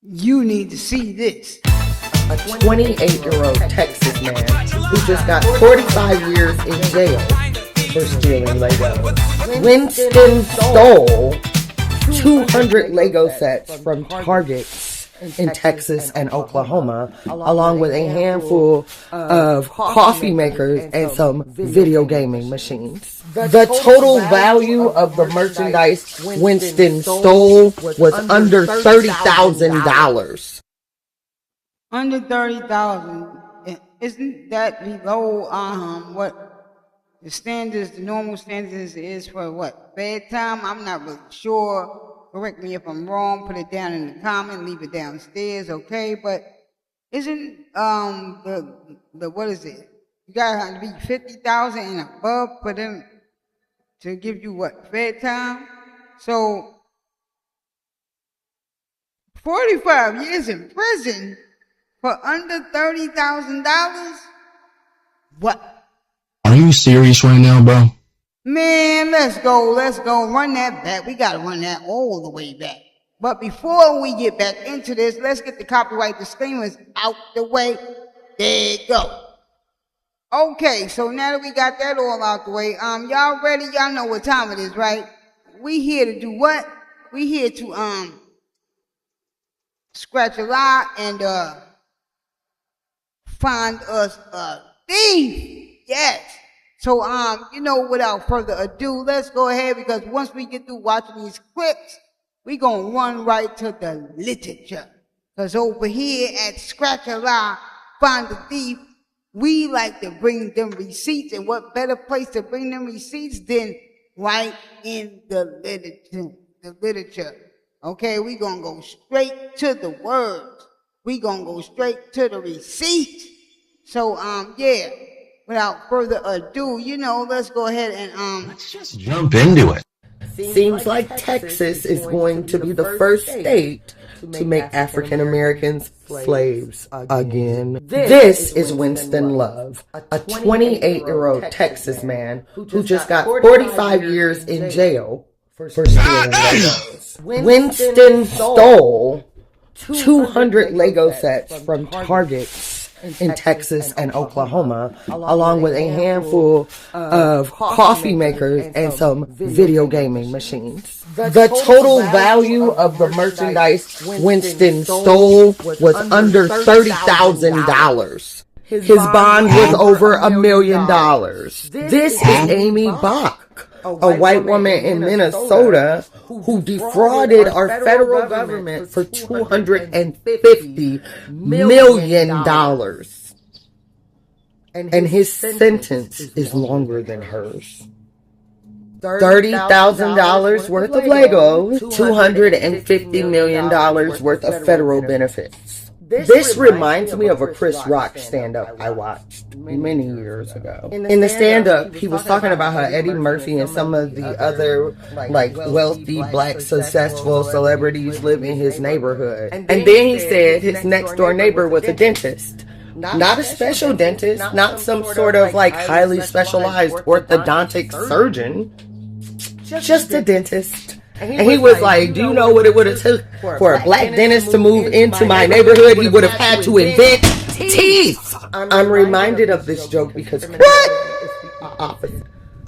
You need to see this. A 28-year-old Texas man who just got 45 years in jail for stealing Legos. Winston stole 200 Lego sets from Targets in Texas and Oklahoma, along with a handful of coffee makers and some video gaming machines. The total value of the merchandise Winston stole was under $30,000. Under 30,000. Isn't that below what the standards, the normal standards is for what? Bedtime? I'm not really sure. Correct me if I'm wrong. Put it down in the comment. Leave it downstairs, okay? But isn't the what is it? You gotta have to be 50,000 and above for them to give you what? Bedtime? So 45 years in prison for under $30,000? What? Are you serious right now, bro? Man, let's go, run that back. We gotta run that all the way back. But before we get back into this, let's get the copyright disclaimers out the way. There you go. Okay, so now that we got that all out the way, y'all ready? Y'all know what time it is, right? We here to do what? We here to, scratch a lie and, find us a thief. Yes. So, without further ado, let's go ahead, because once we get through watching these clips, we gonna run right to the literature. Because over here at Scratch a Lie, Find the Thief, we like to bring them receipts, and what better place to bring them receipts than right in the literature. Okay, we gonna go straight to the words. We gonna go straight to the receipts. So, yeah. Without further ado, let's go ahead and let's just jump into it. Seems like Texas is going to be the first state to make African Americans slaves again. This is Winston Love, a 28-year-old Texas man who just got 45 years in jail for stealing Legos. Winston stole 200 Lego sets from Targets in Texas and Oklahoma, along with a handful of coffee makers and some video gaming machines. The total value of the merchandise Winston stole was under $30,000. His bond was over $1 million. This is Amy Bach, a white woman in Minnesota who defrauded our federal government for $250 million. And his sentence is longer than hers. $30,000 worth of Legos, $250 million worth of federal benefits. This reminds me of a Chris Rock stand-up I watched many years ago. In the stand-up, he was talking about how Eddie Murphy and some of the other, wealthy, black, successful celebrities live in his neighborhood. And then he said his next-door neighbor was a dentist. Not a special dentist, not some sort of, highly specialized orthodontic surgeon. Just a dentist. And he was like, do you know what it would have took for a black dentist to move into my neighborhood? He would have had to invent teeth. I'm reminded of this joke because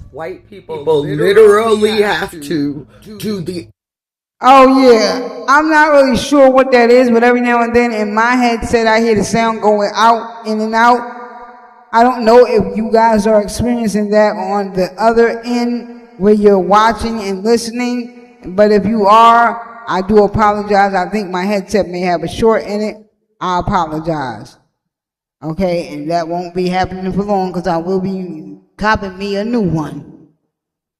white people literally have to do the... Oh yeah, I'm not really sure what that is, but every now and then in my headset I hear the sound going out, in and out. I don't know if you guys are experiencing that on the other end where you're watching and listening. But if you are, I do apologize. I think my headset may have a short in it. I apologize. Okay, and that won't be happening for long because I will be copying me a new one.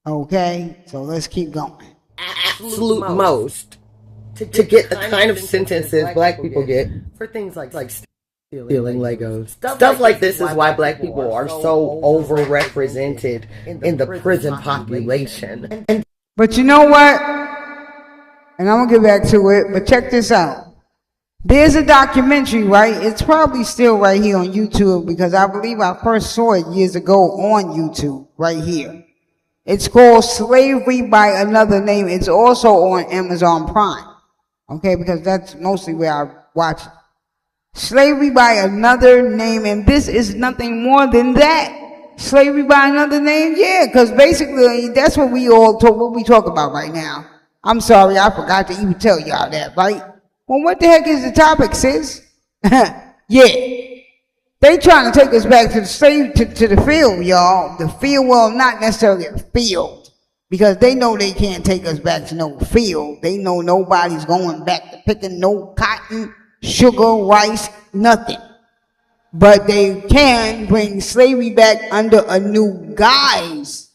Okay, so let's keep going. Absolute most to get the kind of sentences black people get for things like stealing Legos. Stuff like this is why black people are so overrepresented in the prison population. But you know what? And I'm going to get back to it, but check this out. There's a documentary, right? It's probably still right here on YouTube because I believe I first saw it years ago on YouTube, right here. It's called Slavery by Another Name. It's also on Amazon Prime. Okay, because that's mostly where I watch it. Slavery by another name, and this is nothing more than that. Slavery by another name, yeah, because basically that's what we talk about right now. I'm sorry, I forgot to even tell y'all that, right? Well, what the heck is the topic, sis? Yeah. They trying to take us back to the to the field, y'all. The field, well, not necessarily a field, because they know they can't take us back to no field. They know nobody's going back to picking no cotton, sugar, rice, nothing. But they can bring slavery back under a new guise.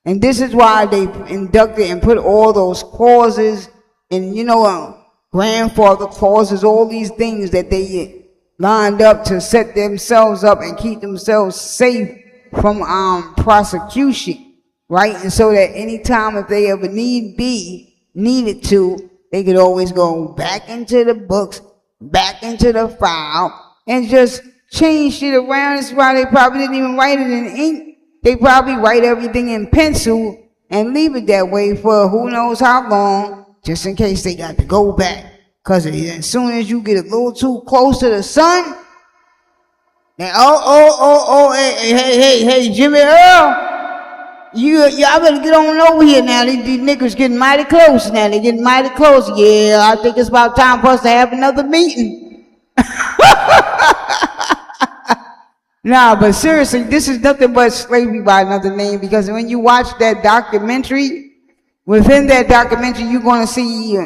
And this is why they inducted and put all those clauses and, grandfather clauses, all these things that they lined up to set themselves up and keep themselves safe from prosecution, right? And so that anytime if they ever needed to, they could always go back into the books, back into the file, and just change shit around. That's why they probably didn't even write it in ink. They probably write everything in pencil and leave it that way for who knows how long, just in case they got to go back. Because as soon as you get a little too close to the sun, then hey, Jimmy Earl, y'all better get on over here now. These niggas getting mighty close now. They getting mighty close. Yeah, I think it's about time for us to have another meeting. Nah, but seriously, this is nothing but slavery by another name, because when you watch that documentary, within that documentary, you're going to see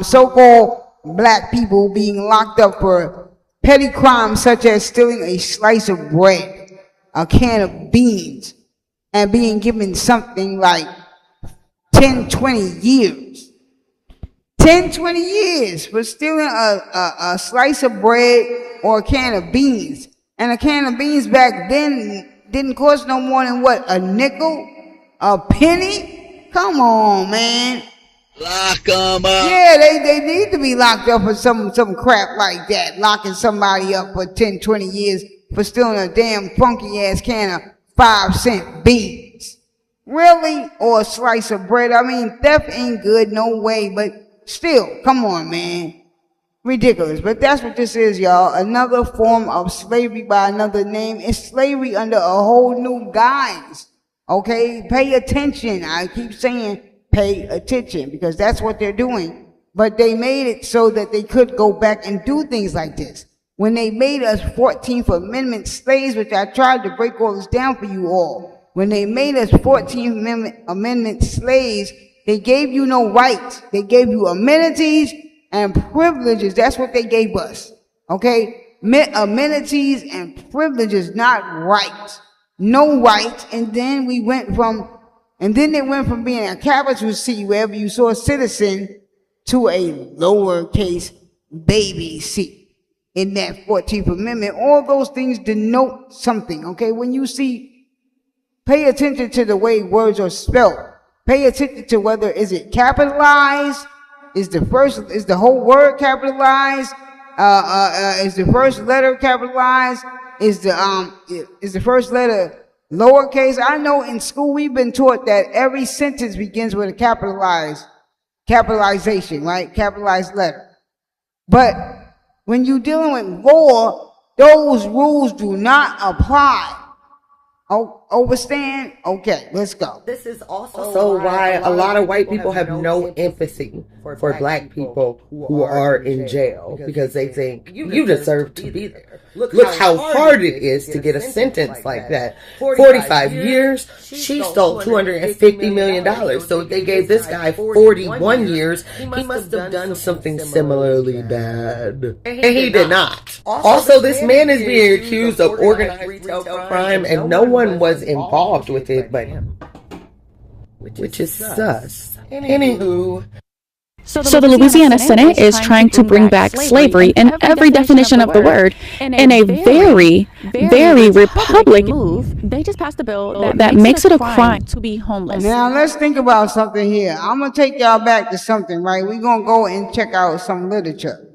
so-called black people being locked up for petty crimes such as stealing a slice of bread, a can of beans, and being given something like 10, 20 years. 10, 20 years for stealing a slice of bread or a can of beans. And a can of beans back then didn't cost no more than what, a nickel? A penny? Come on, man. Lock them up. Yeah, they need to be locked up for some crap like that. Locking somebody up for 10, 20 years for stealing a damn funky ass can of 5-cent beans. Really? Or a slice of bread. I mean, theft ain't good, no way, but still, come on, man. Ridiculous. But that's what this is, y'all. Another form of slavery by another name. It's slavery under a whole new guise. Okay? Pay attention. I keep saying pay attention, because that's what they're doing. But they made it so that they could go back and do things like this. When they made us 14th Amendment slaves, which I tried to break all this down for you all. When they made us 14th Amendment slaves, they gave you no rights. They gave you amenities and privileges. That's what they gave us. Okay? Amenities and privileges, not rights. No rights. And then they went from being a capital C, wherever you saw a citizen, to a lowercase baby c in that 14th Amendment. All those things denote something. Okay? When you see, pay attention to the way words are spelled. Pay attention to whether is it capitalized. Is the whole word capitalized? Is the first letter capitalized? Is the first letter lowercase? I know in school we've been taught that every sentence begins with a capitalization, right? Capitalized letter. But when you're dealing with law, those rules do not apply. Overstand? Okay, let's go. This is also why a lot of white people have no empathy for black people who are in jail, because they think you deserve to be there. Look how hard it is to get a sentence like that. 45 years, she stole $250 million. So if they gave this guy 41 years, he must have done something similarly bad. And he did not. Also, this man is being accused of organized retail crime, and no one was involved with it but him, which is sus. Anywho. So the Louisiana Senate is trying to bring back slavery in every definition of the word in a very, very Republican move. They just passed a bill that makes it a crime to be homeless. Now let's think about something here. I'm going to take y'all back to something, right? We're going to go and check out some literature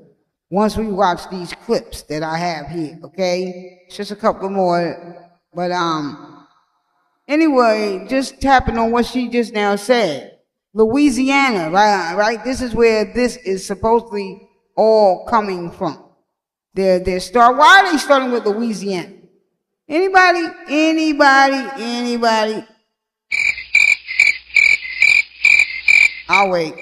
once we watch these clips that I have here, okay? It's just a couple more. But anyway, just tapping on what she just now said. Louisiana, right? This is where this is supposedly all coming from. Why are they starting with Louisiana? Anybody? I'll wait.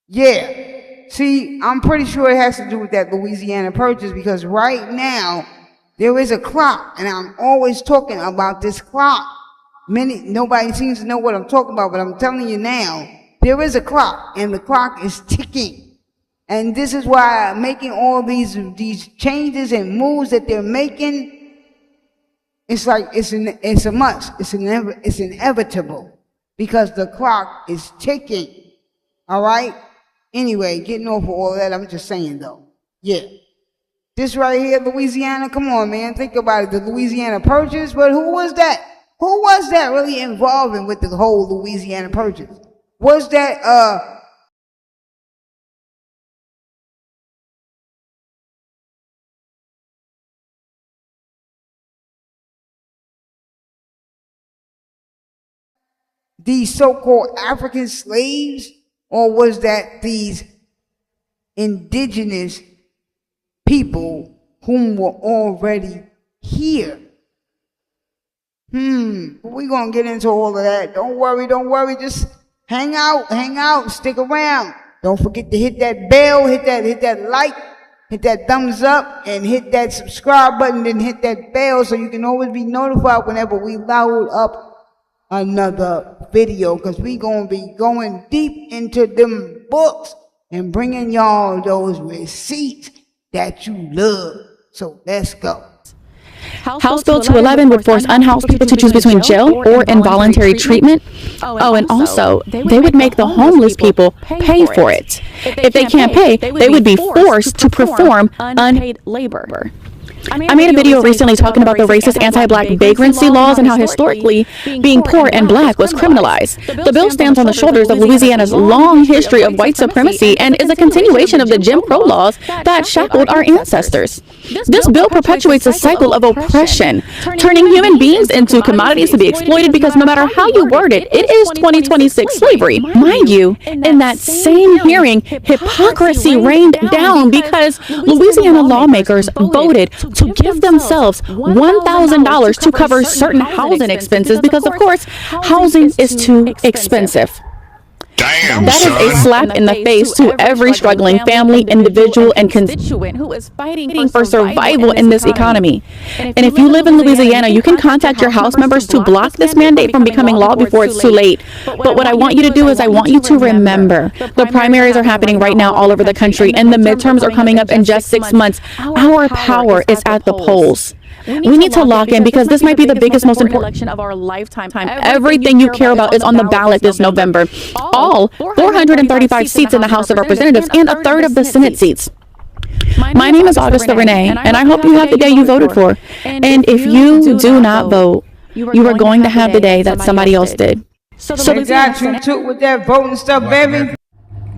Yeah. See, I'm pretty sure it has to do with that Louisiana Purchase, because right now there is a clock, and I'm always talking about this clock. Nobody seems to know what I'm talking about, but I'm telling you now, there is a clock, and the clock is ticking. And this is why I'm making all these changes and moves that they're making. It's like it's a must. It's inevitable, because the clock is ticking. All right. Anyway, getting over all that, I'm just saying though. Yeah. This right here, Louisiana, come on, man. Think about it. The Louisiana Purchase, but who was that? Who was that really involving with the whole Louisiana Purchase? Was that, these so-called African slaves? Or was that these indigenous people whom were already here? We're going to get into all of that. Don't worry. Just hang out, stick around. Don't forget to hit that bell, hit that like, hit that thumbs up, and hit that subscribe button, and hit that bell so you can always be notified whenever we load up another video, because we gonna be going deep into them books and bringing y'all those receipts that you love. So let's go. House Bill 211 would force unhoused people to choose between jail or involuntary treatment. Oh, and also, they would make the homeless people pay for it. If they can't pay, they would be forced to perform unpaid labor. I made a video recently talking about the racist anti-black vagrancy laws and how historically being poor and black was criminalized. The bill stands on the shoulders of Louisiana's long history of white supremacy and is a continuation of the Jim Crow laws that shackled our ancestors. This bill perpetuates a cycle of oppression, turning human beings into commodities to be exploited, because no matter how you word it, it is 2026 slavery. Mind you, in that same hearing, hypocrisy rained down because Louisiana lawmakers voted to give themselves $1,000 to cover certain housing expenses, because of course housing is too expensive. Damn, that is a slap in the face to every struggling family, individual, and constituent who is fighting for survival in this economy. And if you live in Louisiana, you can contact your House members to block this mandate from becoming law before it's too late. But what I want you to do is I want you to remember the primaries are happening right now all over the country, and the midterms are coming up in just 6 months. Our power is at the polls. We need to lock in, because this might be the biggest, most important election of our lifetime. Everything you care about is on the ballot this November. All 435 seats in the House of Representatives and a third of the Senate seats. My name is Augusta Renee, and I hope you have the day you voted for. And if you do not vote, you are going to have the day that somebody else did. So they got you took with that voting stuff, baby.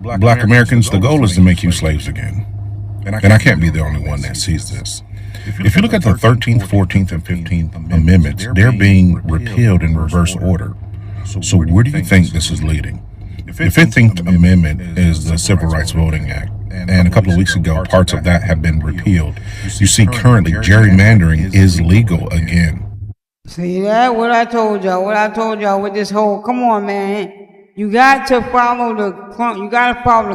Black Americans, the goal is to make you slaves again. And I can't be the only one that sees this. If you look at the 13th, 14th, and 15th Amendments, they're being repealed in reverse order. So where do you think this is leading? The 15th Amendment is the Civil Rights Voting Act, and a couple of weeks ago, parts of that have been repealed. You see, currently, gerrymandering is legal again. See that? What I told y'all with this whole, come on, man. You got to follow the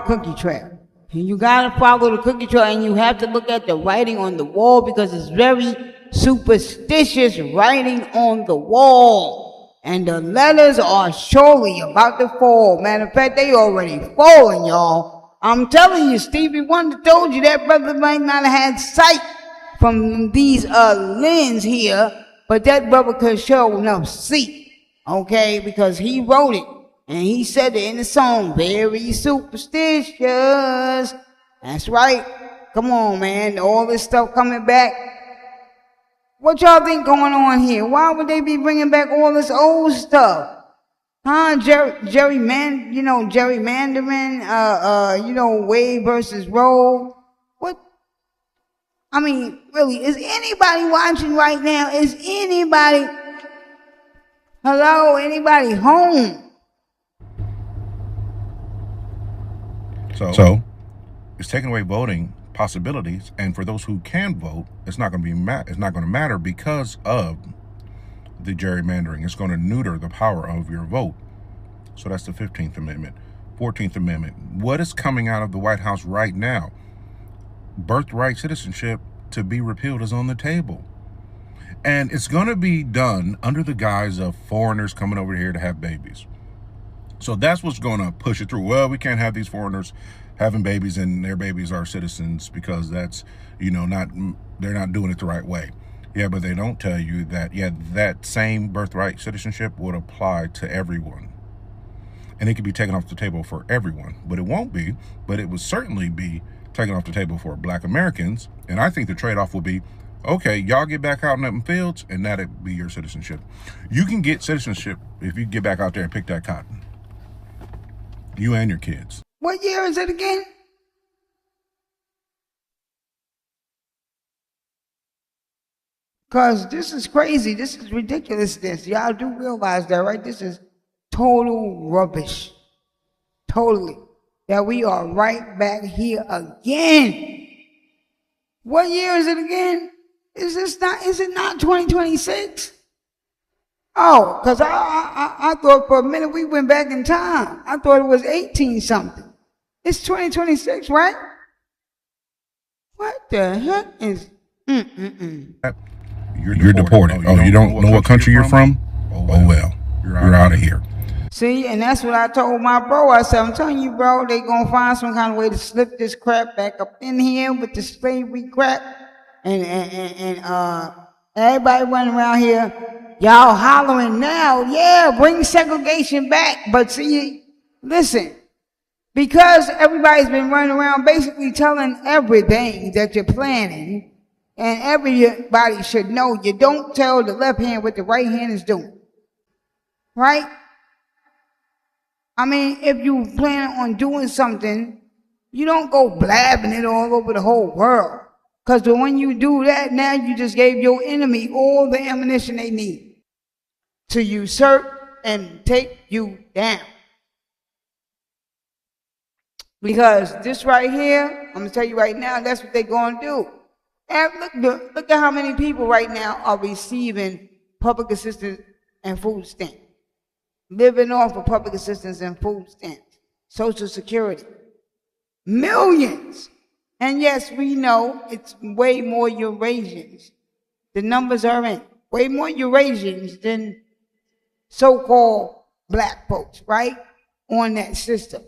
cookie trail. You gotta follow the cookie trail, and you have to look at the writing on the wall, because it's very superstitious writing on the wall. And the letters are surely about to fall. Matter of fact, they already falling, y'all. I'm telling you, Stevie Wonder told you that brother might not have had sight from these lens here, but that brother could show enough see, okay, because he wrote it. And he said it in the song, very superstitious. That's right. Come on, man. All this stuff coming back. What y'all think going on here? Why would they be bringing back all this old stuff? Huh? Gerrymandering, Wade versus Roe. What? I mean, really, is anybody watching right now? Is anybody? Hello, anybody home? So it's taking away voting possibilities, and for those who can vote, it's not going to matter because of the gerrymandering. It's going to neuter the power of your vote. So that's the 15th Amendment. 14th Amendment. What is coming out of the White House right now? Birthright citizenship to be repealed is on the table. And it's going to be done under the guise of foreigners coming over here to have babies. So that's what's going to push it through. Well, we can't have these foreigners having babies and their babies are citizens because that's, they're not doing it the right way. Yeah, but they don't tell you that, that same birthright citizenship would apply to everyone. And it could be taken off the table for everyone, but it won't be, but it would certainly be taken off the table for Black Americans. And I think the trade-off will be, okay, y'all get back out in them fields and that'll be your citizenship. You can get citizenship if you get back out there and pick that cotton. You and your kids. What year is it again? Because this is crazy. This is ridiculousness. Y'all do realize that, right? This is total rubbish. Totally. That we are right back here again. What year is it again? Is it not 2026? Oh, because I thought for a minute we went back in time. I thought it was 18 something. It's 2026, right? What the heck is... You're deported. Oh, you don't know what country you're from? Oh well, you're out of here. See, and that's what I told my bro. I said, I'm telling you, bro, they gonna find some kind of way to slip this crap back up in here with the slavery crap. And everybody running around here, y'all hollering now, yeah, bring segregation back. But see, listen, because everybody's been running around basically telling everything that you're planning, and everybody should know you don't tell the left hand what the right hand is doing. Right? I mean, if you plan on doing something, you don't go blabbing it all over the whole world. Because when you do that, now you just gave your enemy all the ammunition they need to usurp and take you down. Because this right here, I'm going to tell you right now, that's what they're going to do. And look at how many people right now are receiving public assistance and food stamps. Living off of public assistance and food stamps. Social Security. Millions. And yes, we know it's way more Eurasians. The numbers are in. Way more Eurasians than so-called black folks, right? On that system.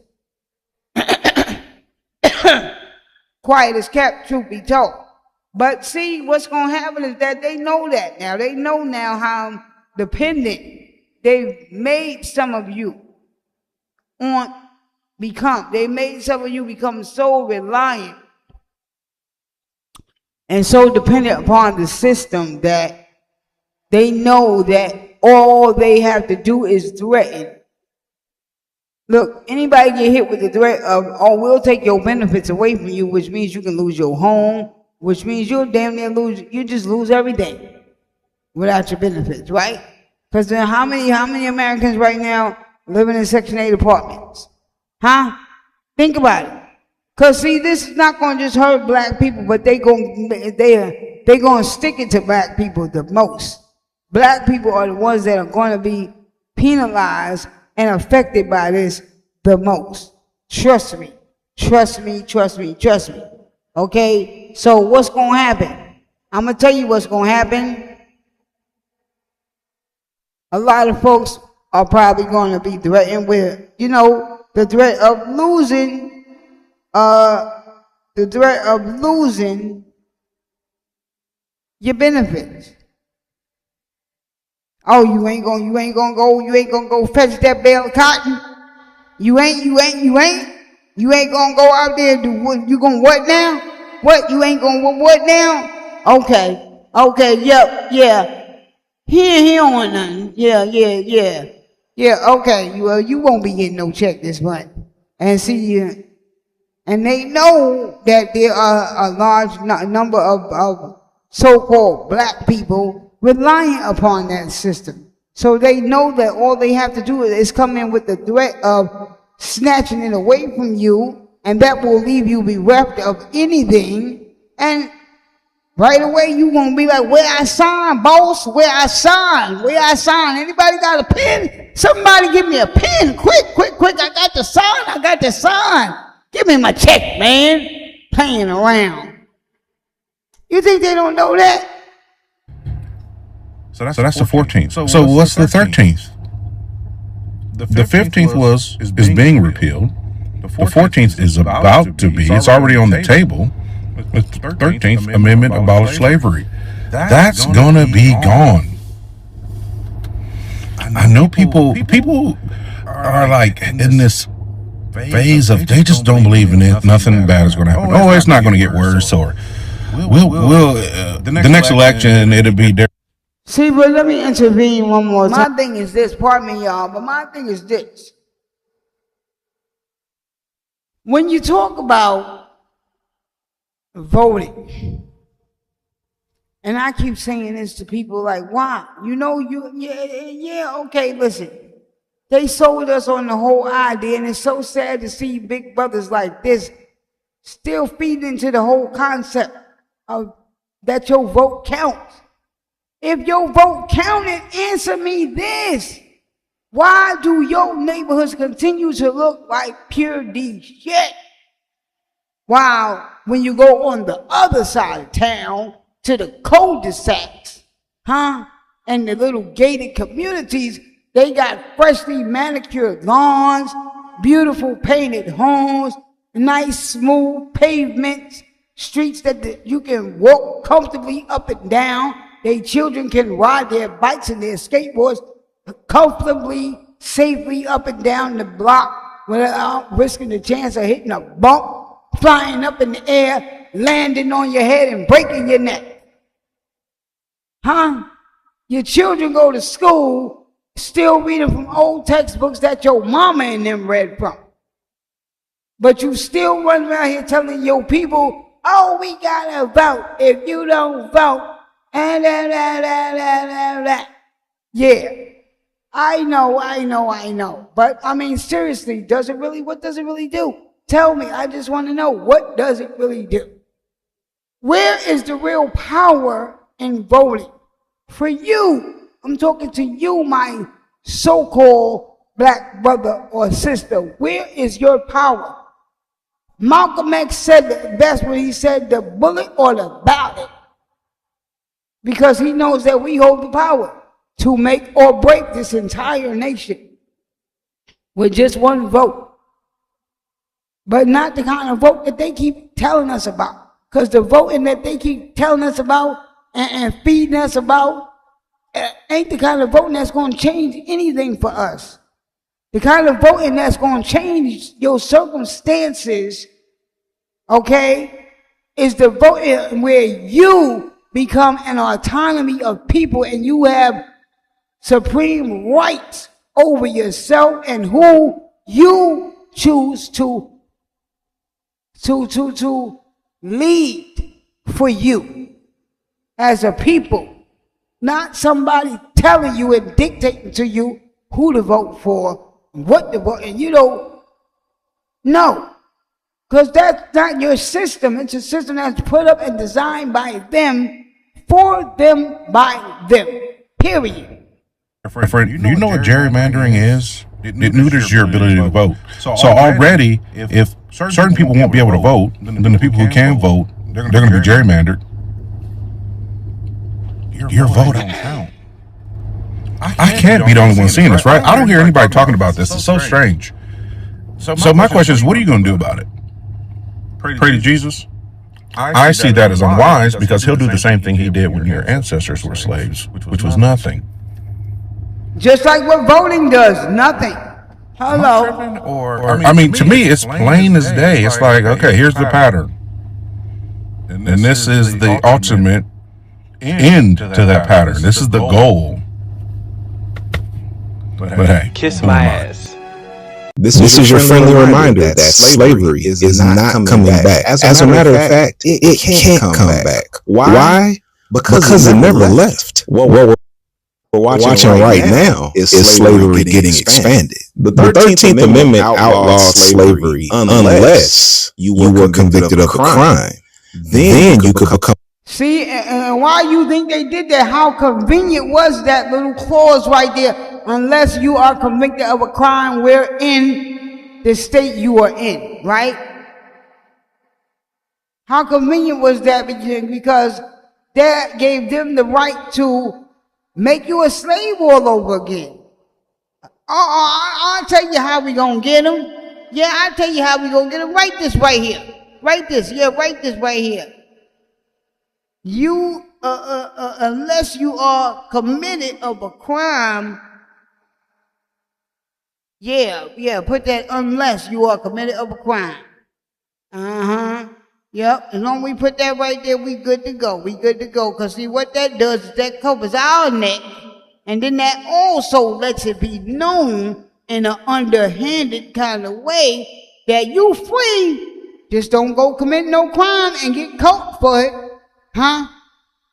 Quiet as kept, truth be told. But see, what's going to happen is that they know that now. They know now how dependent they've made some of you become. They made some of you become so reliant and so dependent upon the system that they know that all they have to do is threaten. Look, anybody get hit with the threat of, oh, we'll take your benefits away from you, which means you can lose your home, which means you'll damn near you just lose everything without your benefits, right? Because how many Americans right now living in Section 8 apartments? Huh? Think about it. Because see, this is not going to just hurt black people, but they're going to stick it to black people the most. Black people are the ones that are going to be penalized and affected by this the most. Trust me. Trust me, trust me, trust me. Okay? So what's going to happen? I'm going to tell you what's going to happen. A lot of folks are probably going to be threatened with, the threat of losing, your benefits. Oh, you ain't gonna go fetch that bale of cotton. You ain't gonna go out there and do what? You gonna what now? What? You ain't gonna what now? Okay, yep, yeah. He ain't on nothing. Yeah, okay. You won't be getting no check this month. And see, and they know that there are a large number of so-called black people relying upon that system. So they know that all they have to do is come in with the threat of snatching it away from you, and that will leave you bereft of anything. And right away you gonna be like, where I sign, boss? Where I sign? Where I sign? Anybody got a pen? Somebody give me a pen. Quick. I got the sign. Give me my check, man. Playing around. You think they don't know that? So that's the 14th. So what's the 13th? The 15th is being repealed. The 14th is about to be. It's already on the table. The 13th Amendment abolished slavery. That's gonna be gone. I know people are like in this phase of they just don't believe in it. Nothing bad is gonna happen. Oh, it's not gonna get worse, or we'll the next election it'll be different. See, but let me intervene one more time. My thing is this, pardon me, y'all, but my thing is this. When you talk about voting, and I keep saying this to people like, why? Okay, listen. They sold us on the whole idea, and it's so sad to see big brothers like this still feeding into the whole concept of that your vote counts. If your vote counted, answer me this. Why do your neighborhoods continue to look like pure D shit? While when you go on the other side of town to the cul-de-sacs, and the little gated communities, they got freshly manicured lawns, beautiful painted homes, nice smooth pavements, streets that you can walk comfortably up and down. Their children can ride their bikes and their skateboards comfortably, safely up and down the block without risking the chance of hitting a bump, flying up in the air, landing on your head and breaking your neck. Your children go to school still reading from old textbooks that your mama and them read from. But you still run around here telling your people, oh, we gotta vote. If you don't vote, yeah, I know. But I mean, seriously, what does it really do? Tell me, I just want to know, what does it really do? Where is the real power in voting? For you, I'm talking to you, my so-called black brother or sister. Where is your power? Malcolm X said it best when he said the bullet or the ballot. Because he knows that we hold the power to make or break this entire nation with just one vote. But not the kind of vote that they keep telling us about. Because the voting that they keep telling us about and feeding us about ain't the kind of voting that's going to change anything for us. The kind of voting that's going to change your circumstances, okay, is the voting where you become an autonomy of people and you have supreme rights over yourself and who you choose to lead for you as a people. Not somebody telling you and dictating to you who to vote for, what to vote, and you don't know. Because that's not your system. It's a system that's put up and designed by them, for them, by them. Period. Friend, do you know what gerrymandering is? It neuters your ability to vote. So already, if certain people won't be able to vote, then the people who can vote, they're going to be gerrymandered. Your vote don't count. I can't be the only one seeing this, right? I don't hear anybody talking about this. It's so strange. So my question is, what are you going to do about it? Pray to Jesus? I see that as unwise because he'll do the same thing he did when your ancestors were slaves, which was nothing. Just like what voting does, nothing. Hello. I mean, to me, it's plain as day. It's like, okay, here's the pattern. And this is the ultimate end to that pattern. This is the goal. But hey, kiss my ass. This is your friendly reminder that slavery is not coming back. As a matter of fact, it can't come back. Why? Because it never left. Whoa. watching right now is slavery getting expanded. The 13th Amendment outlawed slavery unless you were convicted of a crime. Then you could become. See, and why you think they did that? How convenient was that little clause right there? Unless you are convicted of a crime wherein the state you are in, right? How convenient was that? Because that gave them the right to make you a slave all over again. I'll tell you how we gonna get them. Yeah, I'll tell you how we gonna get them. Write this right here. Write this. Yeah, write this right here. You, unless you are committed of a crime, yeah, put that unless you are committed of a crime. Yep, as long as we put that right there, we good to go. We good to go. Because see, what that does is that covers our neck. And then that also lets it be known in an underhanded kind of way that you free. Just don't go commit no crime and get caught for it.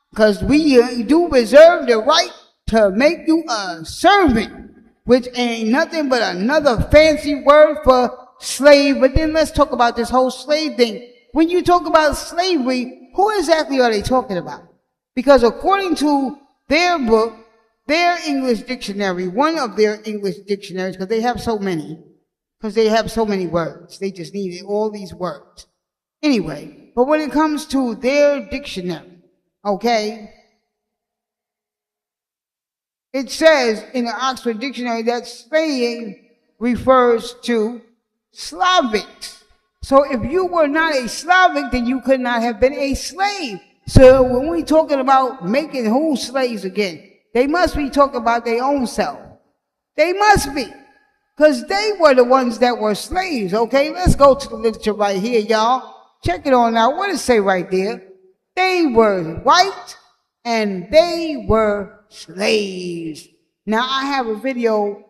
Because we do reserve the right to make you a servant, which ain't nothing but another fancy word for slave. But then let's talk about this whole slave thing. When you talk about slavery, who exactly are they talking about? Because according to their book, their English dictionary, one of their English dictionaries, because they have so many words. They just needed all these words. Anyway, but when it comes to their dictionary, okay, it says in the Oxford Dictionary that slave refers to Slavics. So if you were not a Slavic, then you could not have been a slave. So when we talking about making who slaves again, they must be talking about their own self. They must be. Because they were the ones that were slaves, okay? Let's go to the literature right here, y'all. Check it on out. What does it say right there? They were white and they were slaves. Now, I have a video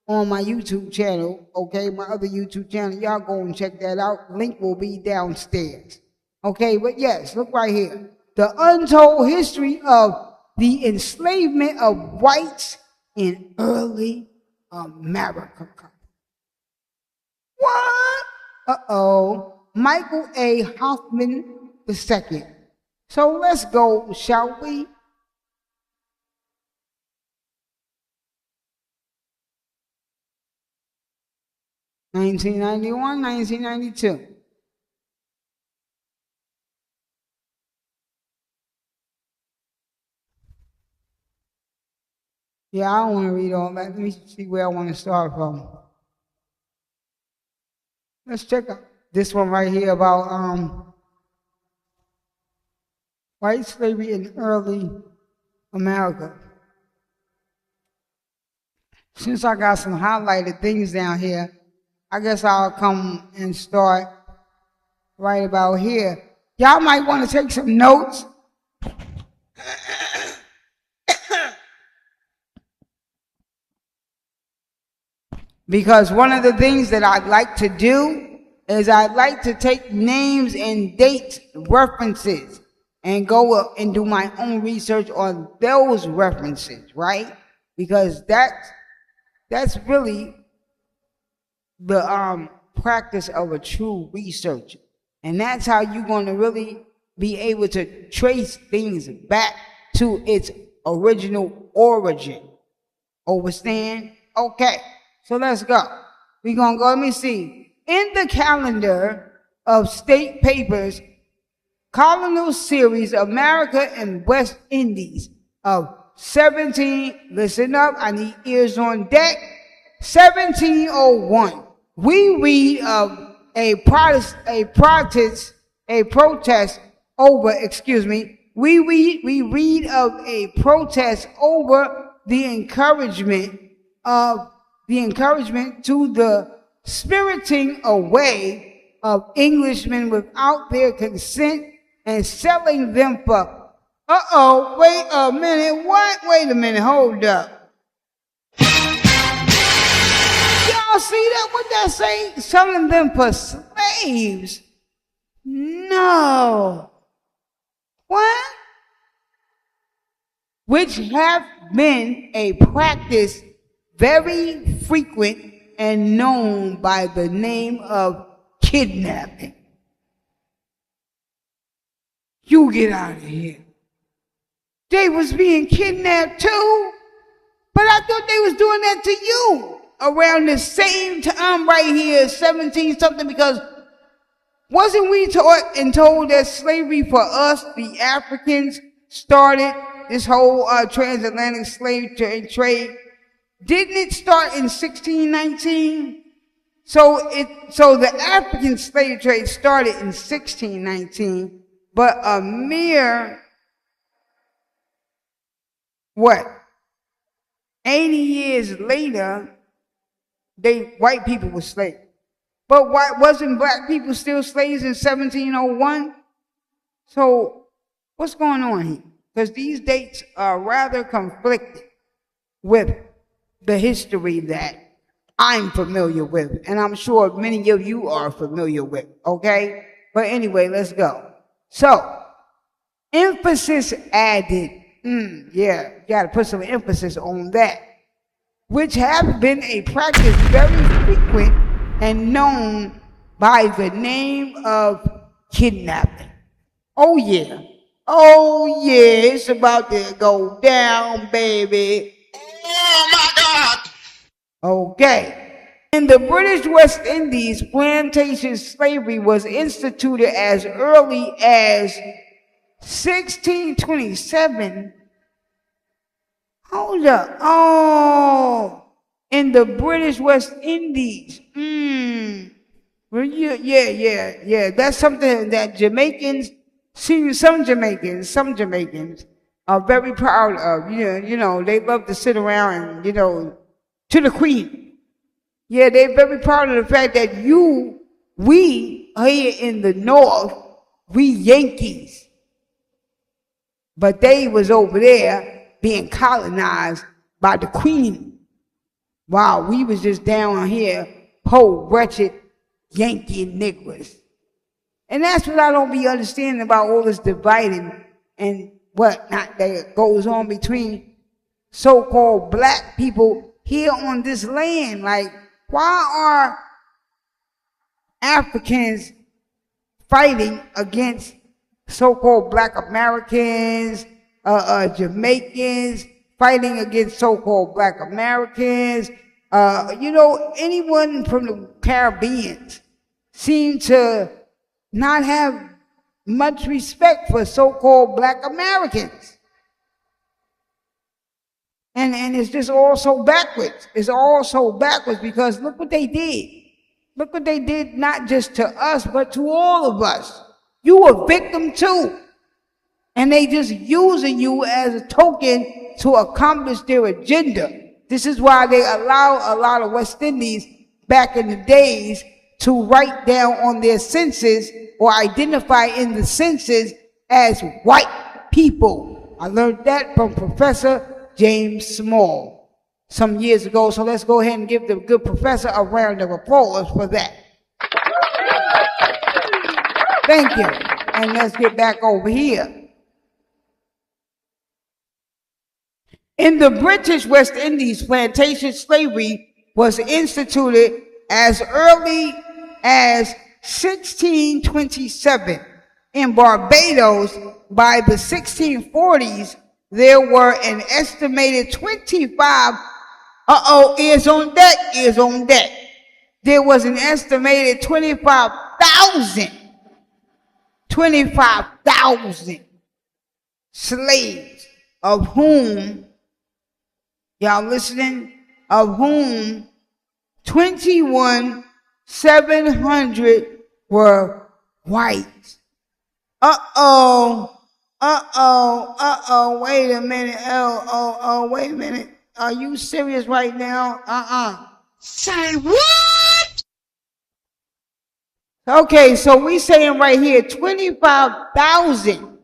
on my YouTube channel, okay? My other YouTube channel. Y'all go and check that out. Link will be downstairs. Okay, but yes, look right here. The untold history of the enslavement of whites in early America. What? Uh-oh. Michael A. Hoffman II. So let's go, shall we? (1991, 1992). Yeah, I don't want to read all that. Let me see where I want to start from. Let's check out this one right here about white slavery in early America. Since I got some highlighted things down here, I guess I'll come and start right about here. Y'all might want to take some notes. Because one of the things that I'd like to do is I'd like to take names and dates, references, and go and do my own research on those references, right? Because that's really the practice of a true researcher. And that's how you're going to really be able to trace things back to its original origin. Understand? Okay. So let's go. We're going to go, let me see. In the calendar of state papers, colonial series, America and West Indies of 17, listen up, I need ears on deck, 1701. We read of we read of a protest over the encouragement to the spiriting away of Englishmen without their consent and selling them for, wait a minute, what? Wait a minute, hold up. Y'all see that? What that say? Selling them for slaves? No. What? which have been a practice very frequent and known by the name of kidnapping. You get out of here. They was being kidnapped too, but I thought they was doing that to you around the same time right here, 17 something, because wasn't we taught and told that slavery for us, the Africans, started this whole transatlantic slave trade? Didn't it start in 1619? So the African slave trade started in 1619, but a mere, 80 years later, white people were slaves. But why wasn't black people still slaves in 1701? So what's going on here? Because these dates are rather conflicted with the history that I'm familiar with, and I'm sure many of you are familiar with, okay? But anyway, let's go. So, emphasis added. Yeah, got to put some emphasis on that, which have been a practice very frequent and known by the name of kidnapping. Oh yeah, it's about to go down, baby. Oh my God! Okay. In the British West Indies, plantation slavery was instituted as early as 1627. Hold up. Oh, in the British West Indies. Well, yeah. That's something that Jamaicans, some Jamaicans are very proud of. You know, they love to sit around and, to the Queen. Yeah, they're very proud of the fact that we here in the North, we Yankees. But they was over there being colonized by the Queen, while we was just down here, poor, wretched Yankee Negroes. And that's what I don't be understanding about all this dividing and whatnot that goes on between so-called black people here on this land. Like, why are Africans fighting against so-called black Americans, Jamaicans, fighting against so-called black Americans? Anyone from the Caribbean seem to not have much respect for so-called black Americans. And it's just all so backwards. It's all so backwards because look what they did. Look what they did not just to us, but to all of us. You were a victim too. And they just using you as a token to accomplish their agenda. This is why they allow a lot of West Indies back in the days to write down on their census or identify in the census as white people. I learned that from Professor James Small some years ago. So let's go ahead and give the good professor a round of applause for that. Thank you. And let's get back over here. In the British West Indies, plantation slavery was instituted as early as 1627. In Barbados, by the 1640s, there were an estimated 25, ears on deck. There was an estimated 25,000 slaves, of whom, y'all listening, of whom 21,700 were white. Wait a minute. Wait a minute. Are you serious right now? Say what? Okay, so we saying right here 25,000.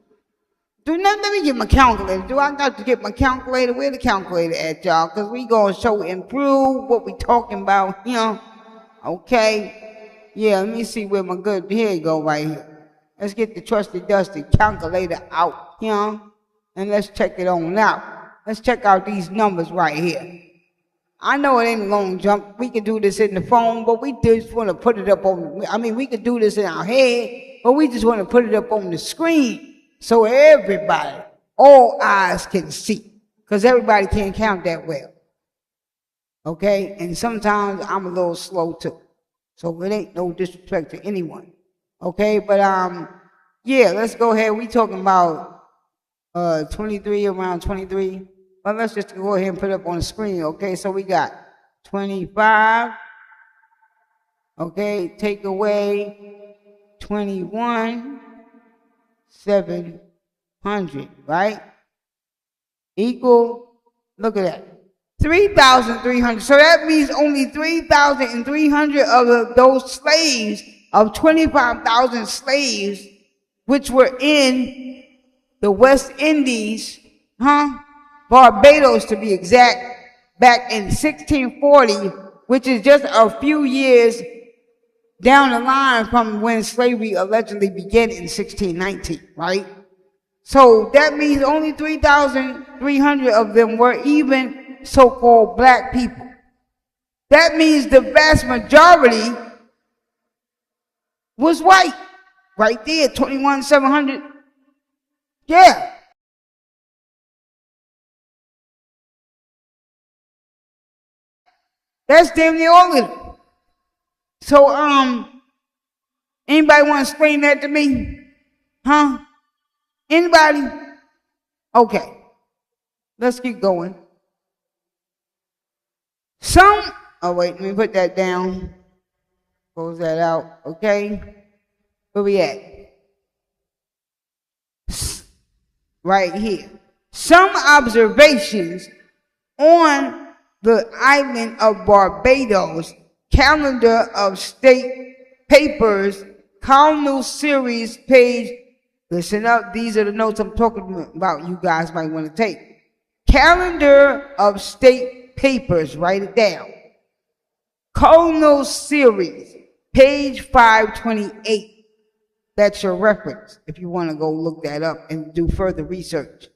Let me get my calculator. Do I got to get my calculator? Where the calculator at, y'all? Because we going to show and prove what we talking about here. Okay. Yeah, let me see where my good, here you go right here. Let's get the trusty dusty calculator out here. and let's check it on out. Let's check out these numbers right here. I know it ain't a long jump. We can do this in the phone, but we just want to put it up on, we could do this in our head, but we just want to put it up on the screen so everybody, all eyes can see, because everybody can't count that well. Okay? And sometimes I'm a little slow too. So it ain't no disrespect to anyone. Okay? But, yeah, let's go ahead. We talking about 23, around 23. But let's just go ahead and put it up on the screen, okay? So we got 25, okay? Take away 21, 700, right? Equal, look at that, 3,300. So that means only 3,300 of those slaves, of 25,000 slaves, which were in the West Indies, Barbados to be exact, back in 1640, which is just a few years down the line from when slavery allegedly began in 1619, right? So that means only 3,300 of them were even so-called black people. That means the vast majority was white. Right there, 21,700. Yeah. That's damn near all of them. So, anybody want to explain that to me? Anybody? Okay. Let's keep going. Oh wait, let me put that down. Close that out, okay? Where we at? Right here. Some observations on the island of Barbados, calendar of state papers, colonial series, page, listen up, these are the notes I'm talking about, you guys might want to take. Calendar of state papers, write it down. Colonial series, page 528. That's your reference if you want to go look that up and do further research.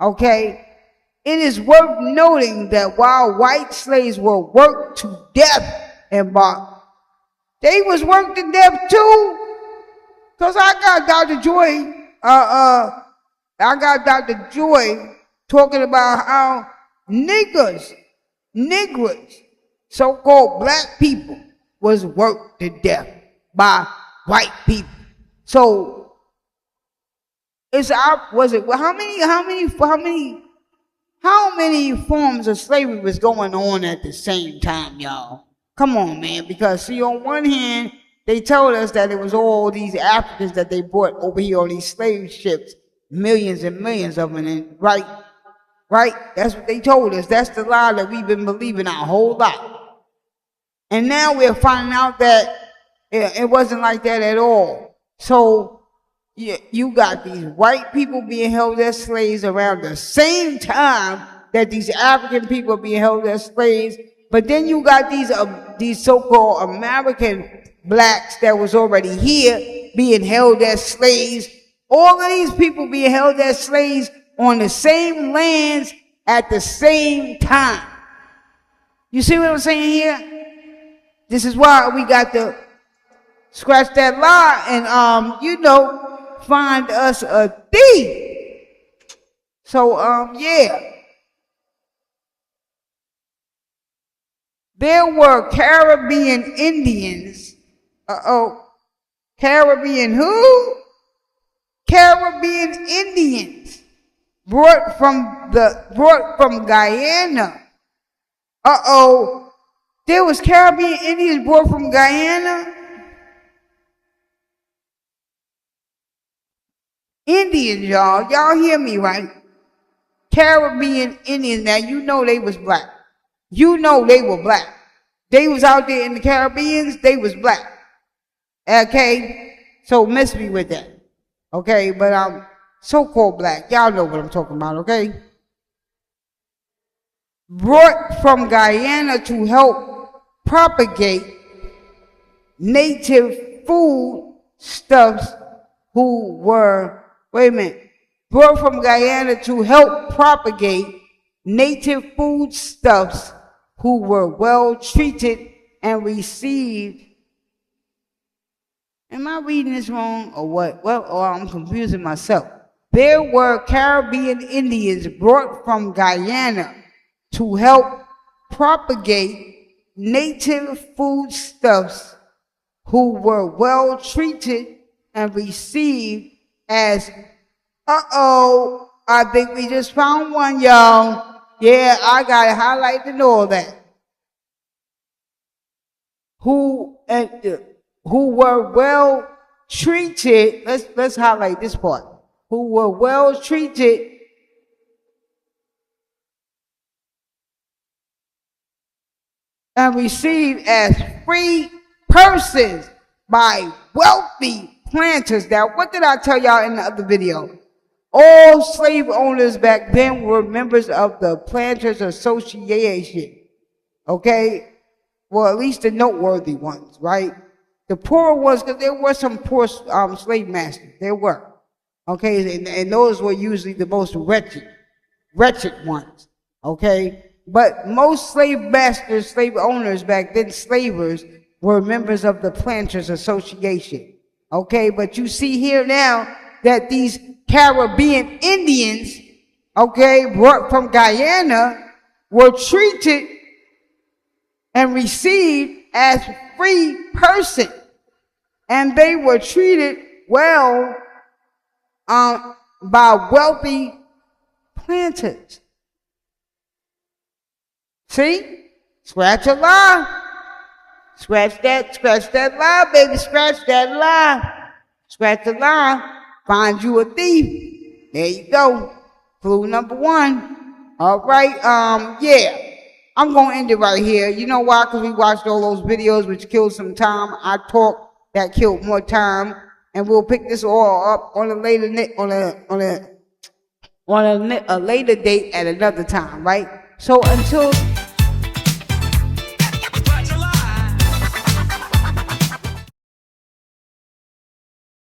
Okay? It is worth noting that while white slaves were worked to death in Barbados, they was worked to death too. Because I got Dr. Joy talking about how niggers, so-called black people, was worked to death by white people. So how many forms of slavery was going on at the same time, y'all? Come on, man, because see, on one hand, they told us that it was all these Africans that they brought over here on these slave ships, millions and millions of them, and right? That's what they told us. That's the lie that we've been believing our whole life. And now we're finding out that it wasn't like that at all. So you got these white people being held as slaves around the same time that these African people are being held as slaves. But then you got these so-called American blacks that was already here being held as slaves. All of these people being held as slaves on the same lands at the same time. You see what I'm saying here? This is why we got to scratch that lie and, find us a thief. So, yeah. There were Caribbean Indians. Caribbean who? Caribbean Indians brought from Guyana. There was Caribbean Indians brought from Guyana. Indians, y'all. Y'all hear me, right? Caribbean Indians. Now, you know they was black. You know they were black. They was out there in the Caribbeans. They was black. Okay? So, miss me with that. Okay? But I'm so-called black. Y'all know what I'm talking about, okay? Brought from Guyana to help propagate native food stuffs who were, brought from Guyana to help propagate native foodstuffs who were well treated and received. Am I reading this wrong or what? Well, I'm confusing myself. There were Caribbean Indians brought from Guyana to help propagate native foodstuffs who were well treated and received as, I think we just found one, y'all. Yeah, I got it highlighted and all that. Who were well treated, let's highlight this part. Who were well treated and received as free persons by wealthy planters. Now, what did I tell y'all in the other video? All slave owners back then were members of the Planters Association. Okay? Well, at least the noteworthy ones, right? The poorer ones, because there were some poor slave masters. There were. Okay? And those were usually the most wretched ones. Okay? But most slave masters, slave owners back then, slavers, were members of the Planters Association. Okay? But you see here now that these Caribbean Indians, okay, brought from Guyana, were treated and received as free persons. And they were treated well by wealthy planters. See? Scratch a lie. Scratch that lie, baby. Scratch that lie. Scratch the lie. Find you a thief. There you go. Clue number 1. All right. Yeah. I'm going to end it right here. You know why? Because we watched all those videos which killed some time. I talked that killed more time. And we'll pick this all up on a later later date at another time, right? So until